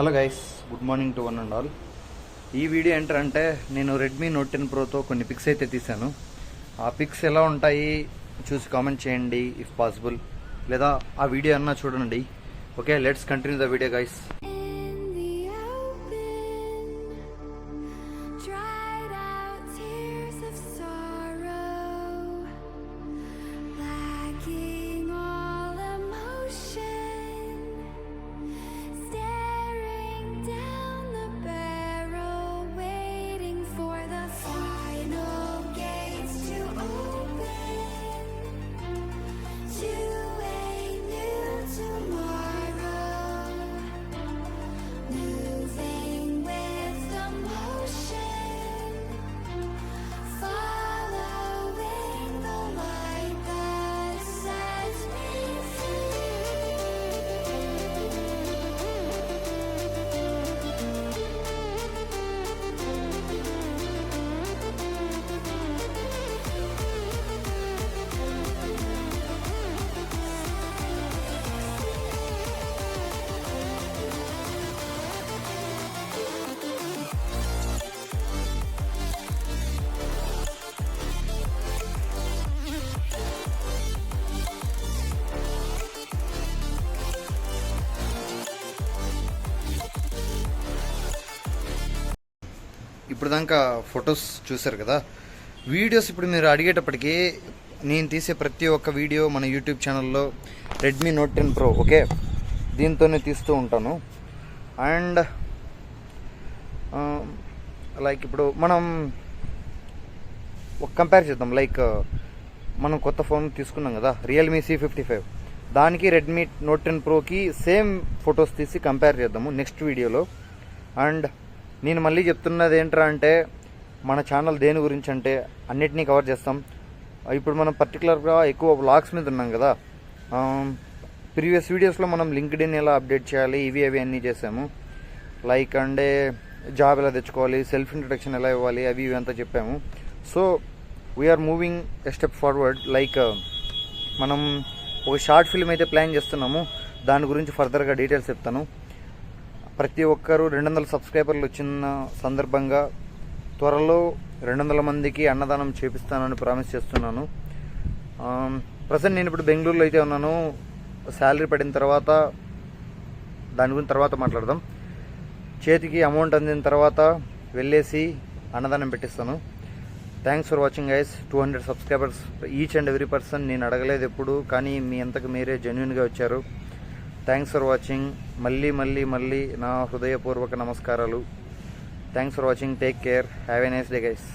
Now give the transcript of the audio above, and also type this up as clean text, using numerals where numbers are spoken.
Hello guys, good morning to one and all. ఈ video ఏంటంటే నేను రెడ్మీ నోట్ 10 ప్రోతో కొన్ని పిక్స్ అయితే తీశాను. ఆ పిక్స్ ఎలా ఉంటాయి చూసి కామెంట్ చేయండి ఇఫ్ పాసిబుల్, లేదా ఆ వీడియో అన్నా చూడండి. Okay, let's continue the video guys. ఇప్పుడు దాకా ఫొటోస్ చూసారు కదా. వీడియోస్ ఇప్పుడు మీరు అడిగేటప్పటికి నేను తీసే ప్రతి ఒక్క వీడియో మన యూట్యూబ్ ఛానల్లో రెడ్మీ నోట్ 10 ప్రో ఓకే దీంతోనే తీస్తూ ఉంటాను. అండ్ లైక్ ఇప్పుడు మనం ఒక కంపేర్ చేద్దాం. లైక్ మనం కొత్త ఫోన్ తీసుకున్నాం కదా, రియల్మీ C55, దానికి రెడ్మీ నోట్ 10 ప్రోకి సేమ్ ఫొటోస్ తీసి కంపేర్ చేద్దాము నెక్స్ట్ వీడియోలో. అండ్ నేను మళ్ళీ చెప్తున్నది ఏంట్రా అంటే, మన ఛానల్ దేని గురించి అంటే అన్నిటినీ కవర్ చేస్తాం. ఇప్పుడు మనం పర్టికులర్గా ఎక్కువ వ్లాగ్స్ మీద ఉన్నాం కదా. ప్రీవియస్ వీడియోస్లో మనం లింక్డ్ఇన్ ఎలా అప్డేట్ చేయాలి ఇవి అన్నీ చేసాము. లైక్ అంటే జాబ్ ఎలా తెచ్చుకోవాలి, సెల్ఫ్ ఇంట్రడక్షన్ ఎలా ఇవ్వాలి, అవి ఇవి అంతా చెప్పాము. So we are moving a step forward. Like మనం ఒక షార్ట్ ఫిల్మ్ అయితే ప్లాన్ చేస్తున్నాము, దాని గురించి ఫర్దర్గా డీటెయిల్స్ చెప్తాను. ప్రతి ఒక్కరూ 200 సబ్స్క్రైబర్లు వచ్చిన సందర్భంగా త్వరలో 200 మందికి అన్నదానం చేపిస్తానని ప్రామిస్ చేస్తున్నాను. ప్రజెంట్ నేను ఇప్పుడు బెంగళూరులో అయితే ఉన్నాను. శాలరీ పడిన తర్వాత దాని గురించి తర్వాత మాట్లాడదాం. చేతికి అమౌంట్ అందిన తర్వాత వెళ్ళేసి అన్నదానం పెట్టిస్తాను. Thanks for watching guys. 200 subscribers each and every person. నేను అడగలేదు ఎప్పుడు, కానీ మీ అంతకు మీరే జెన్యున్గా వచ్చారు. Thanks for watching. మళ్ళీ నా హృదయపూర్వక నమస్కారాలు. Thanks for watching. Take care. Have a nice day guys.